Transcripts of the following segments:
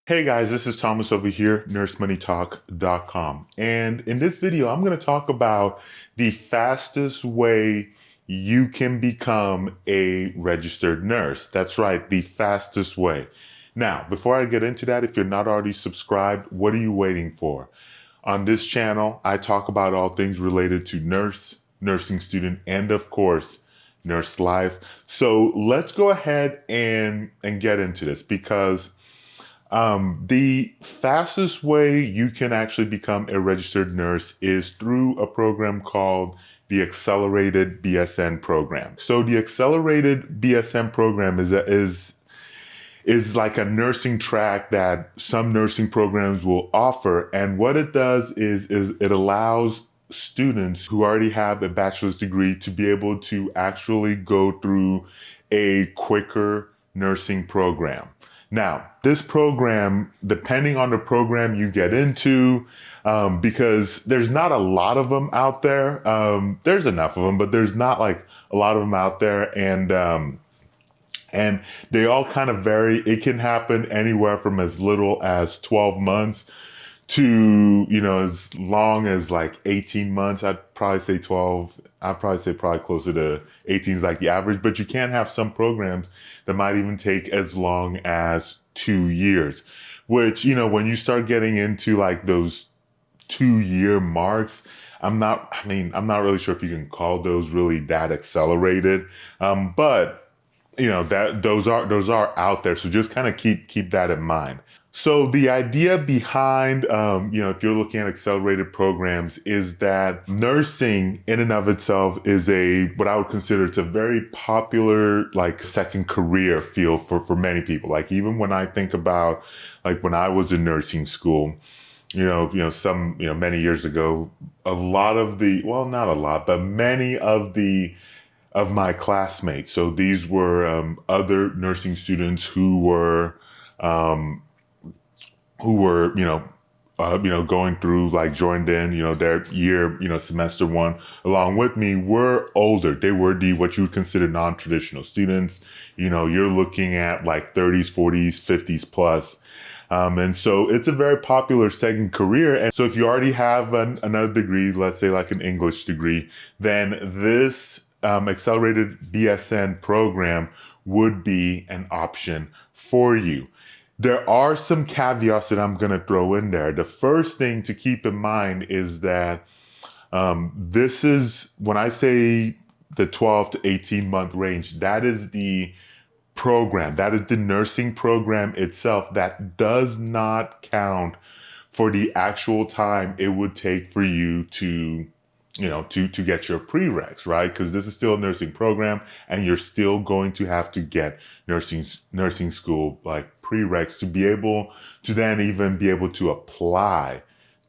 Hey guys, this is Thomas over here, nursemoneytalk.com. And in this video, I'm going to talk about the fastest way you can become a registered nurse. That's right, the fastest way. Now, before I get into that, if you're not already subscribed, what are you waiting for? On this channel, I talk about all things related to nursing student, and of course, nurse life. So let's go ahead and get into this because the fastest way you can actually become a registered nurse is through a program called the Accelerated BSN Program. So the Accelerated BSN Program is like a nursing track that some nursing programs will offer, and what it does is it allows students who already have a bachelor's degree to be able to actually go through a quicker nursing program. Now, this program, depending on the program you get into, because there's not a lot of them out there. There's enough of them, but there's not like a lot of them out there, and they all kind of vary. It can happen anywhere from as little as 12 months to, as long as like 18 months. I'd probably say 12. I'd probably say probably closer to 18 is like the average, but you can have some programs that might even take as long as 2 years, which, when you start getting into like those 2 year marks, I'm not really sure if you can call those really that accelerated. But that those are out there, so just kind of keep that in mind. So the idea behind if you're looking at accelerated programs is that nursing in and of itself is a what I would consider it's a very popular like second career field for many people. Like even when I think about like when I was in nursing school, many years ago, a lot of the, well, not a lot, but many of my classmates. So these were other nursing students um, who were, going through like joined in, their year, semester one along with me were older. They were what you would consider non-traditional students. You're looking at like 30s, 40s, 50s plus. And so it's a very popular second career. And so if you already have another degree, let's say like an English degree, then this accelerated BSN program would be an option for you. There are some caveats that I'm going to throw in there. The first thing to keep in mind is that this is when I say the 12 to 18 month range, that is the program. That is the nursing program itself. That does not count for the actual time it would take for you to, to get your prereqs, right? Because this is still a nursing program, and you're still going to have to get nursing school like prereqs to be able to then even be able to apply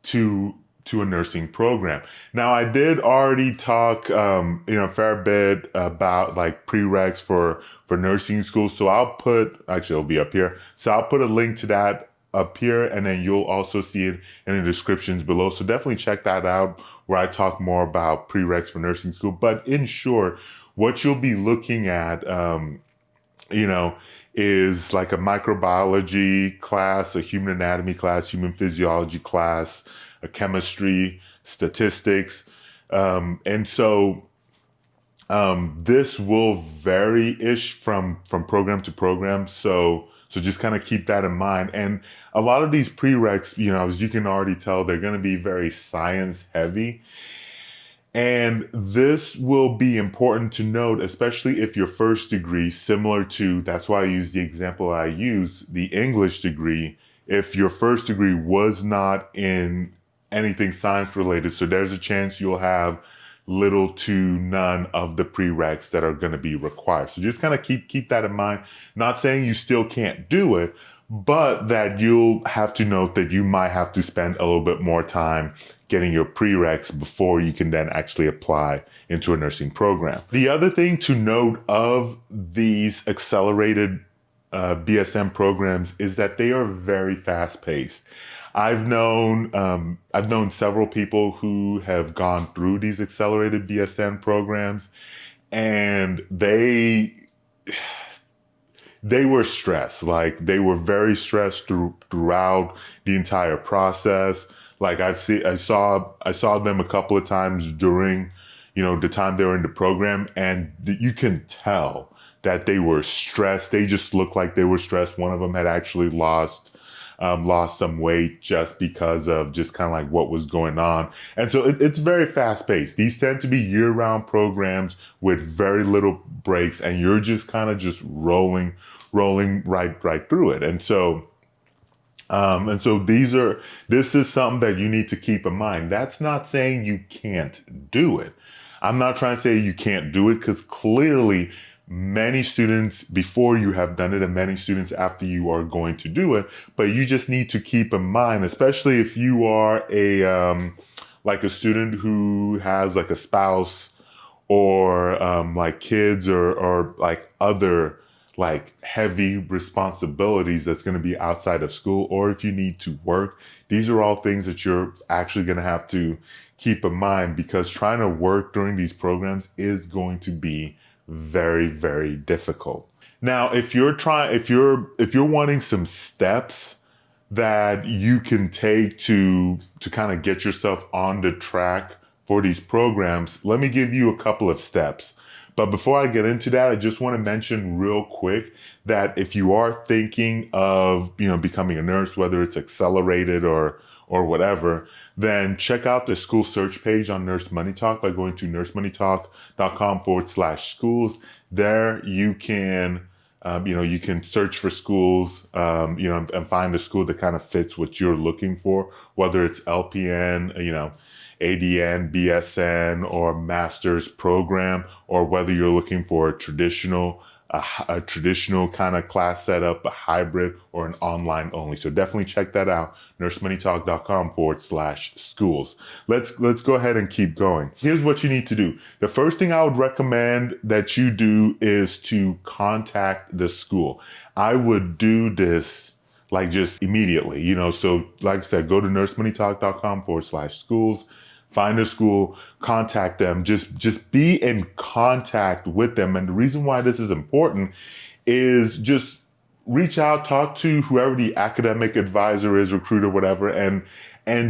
to a nursing program. Now, I did already talk, a fair bit about like prereqs for nursing school. So I'll put, actually it'll be up here. So I'll put a link to that up here, and then you'll also see it in the descriptions below. So definitely check that out where I talk more about prereqs for nursing school. But in short, what you'll be looking at, you know, is like a microbiology class, a human anatomy class, human physiology class, a chemistry, statistics. And so this will vary-ish from program to program. So just kind of keep that in mind. And a lot of these prereqs, as you can already tell, they're going to be very science heavy. And this will be important to note, especially if your first degree, similar to, that's why I use the example I use, the English degree, if your first degree was not in anything science related, so there's a chance you'll have little to none of the prereqs that are going to be required. So just kind of keep that in mind. Not saying you still can't do it, but that you'll have to note that you might have to spend a little bit more time getting your prereqs before you can then actually apply into a nursing program. The other thing to note of these accelerated BSN programs is that they are very fast paced. I've known several people who have gone through these accelerated BSN programs, and they were stressed. Like they were very stressed throughout the entire process. Like I saw them a couple of times during, the time they were in the program, and you can tell that they were stressed. They just looked like they were stressed. One of them had actually lost some weight just because of just kind of like what was going on. And so it's very fast paced. These tend to be year round programs with very little breaks, and you're just kind of just rolling right through it. And so this is something that you need to keep in mind. That's not saying you can't do it. I'm not trying to say you can't do it, because clearly many students before you have done it and many students after you are going to do it. But you just need to keep in mind, especially if you are like a student who has like a spouse or like kids or like other like heavy responsibilities that's going to be outside of school, or if you need to work. These are all things that you're actually going to have to keep in mind, because trying to work during these programs is going to be very, very difficult. Now, if you're wanting some steps that you can take to kind of get yourself on the track for these programs, let me give you a couple of steps. But before I get into that, I just want to mention real quick that if you are thinking of, becoming a nurse, whether it's accelerated or whatever, then check out the school search page on Nurse Money Talk by going to nursemoneytalk.com/schools. There you can you can search for schools, and find a school that kind of fits what you're looking for, whether it's LPN, ADN, BSN, or master's program, or whether you're looking for a traditional kind of class setup, a hybrid, or an online only. So definitely check that out, nursemoneytalk.com/schools. Let's go ahead and keep going. Here's what you need to do. The first thing I would recommend that you do is to contact the school. I would do this like just immediately, so like I said, go to nursemoneytalk.com/schools. Find a school, contact them, just be in contact with them. And the reason why this is important is just reach out, talk to whoever the academic advisor is, recruiter, whatever, and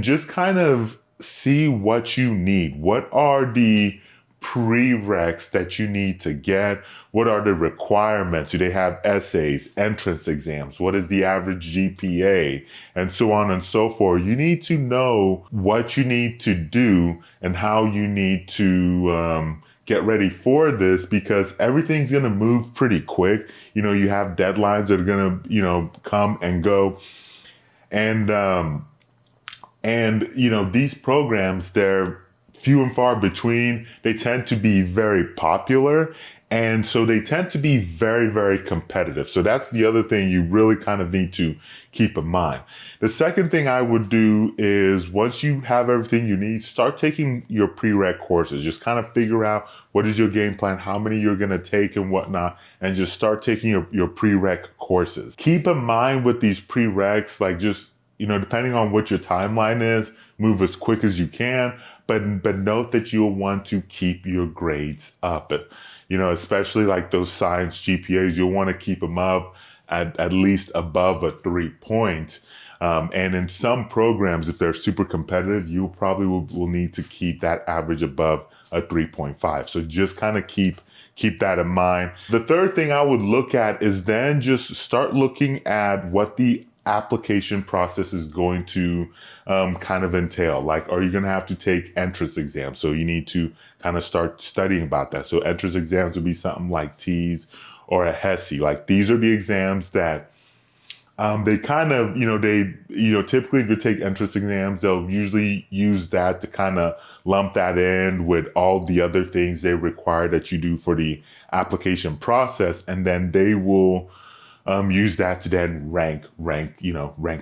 just kind of see what you need. What are the prereqs that you need to get? What are the requirements? Do they have essays, entrance exams? What is the average GPA? And so on and so forth. You need to know what you need to do and how you need to get ready for this, because everything's going to move pretty quick. You have deadlines that are going to, come and go. And these programs, they're few and far between. They tend to be very popular. And so they tend to be very, very competitive. So that's the other thing you really kind of need to keep in mind. The second thing I would do is, once you have everything you need, start taking your prereq courses. Just kind of figure out what is your game plan, how many you're going to take and whatnot, and just start taking your prereq courses. Keep in mind with these prereqs, like just, depending on what your timeline is, move as quick as you can, but note that you'll want to keep your grades up. Especially like those science GPAs, you'll want to keep them up at least above a 3-point. And in some programs, if they're super competitive, you probably will need to keep that average above a 3.5. So just kind of keep that in mind. The third thing I would look at is then just start looking at what the application process is going to kind of entail. Like, are you going to have to take entrance exams? So you need to kind of start studying about that. So entrance exams would be something like TEAS or a HESI. Like, these are the exams that they kind of, typically if you take entrance exams, they'll usually use that to kind of lump that in with all the other things they require that you do for the application process. And then they will use that to then rank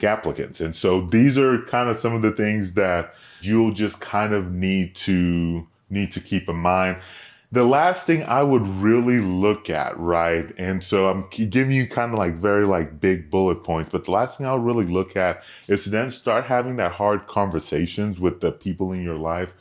applicants. And so these are kind of some of the things that you'll just kind of need to keep in mind. The last thing I would really look at, right? And so I'm giving you kind of like very like big bullet points, but the last thing I'll really look at is to then start having that hard conversations with the people in your life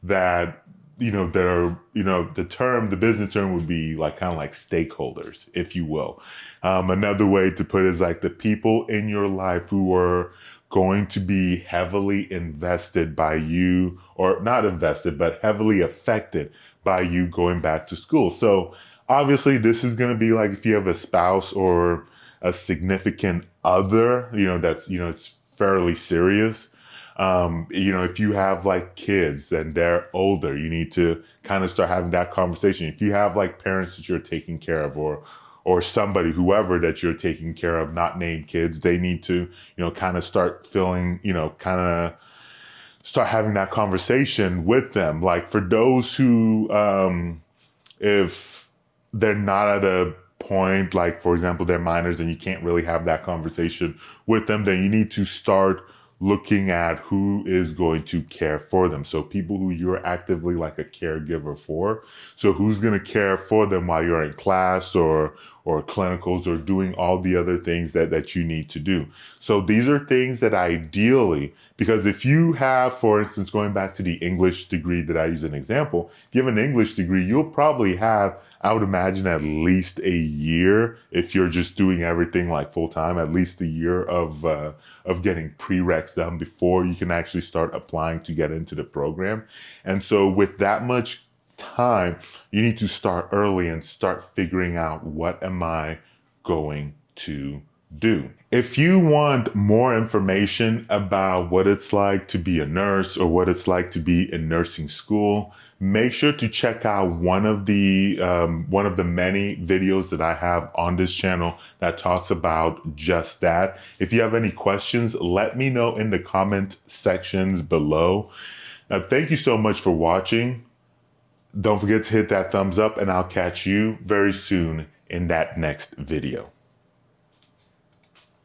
that that are, the business term would be like kind of like stakeholders, if you will. Another way to put it is like the people in your life who are going to be heavily invested by you, or not invested, but heavily affected by you going back to school. So obviously this is going to be like if you have a spouse or a significant other, that's, it's fairly serious. If you have like kids and they're older, you need to kind of start having that conversation. If you have like parents that you're taking care of, or somebody, whoever that you're taking care of, not named kids, they need to, kind of start feeling, kind of start having that conversation with them. Like for those who, if they're not at a point, like for example, they're minors and you can't really have that conversation with them, then you need to start looking at who is going to care for them. So people who you're actively like a caregiver for. So who's going to care for them while you're in class or clinicals or doing all the other things that you need to do. So these are things that ideally, because if you have, for instance, going back to the English degree that I use an example, if you have an English degree, you'll probably have, I would imagine, at least a year, if you're just doing everything like full time, at least a year of getting prereqs done before you can actually start applying to get into the program. And so with that much time, you need to start early and start figuring out, what am I going to do? If you want more information about what it's like to be a nurse or what it's like to be in nursing school, make sure to check out one of the many videos that I have on this channel that talks about just that. If you have any questions, let me know in the comment sections below. Now, thank you so much for watching. Don't forget to hit that thumbs up, and I'll catch you very soon in that next video.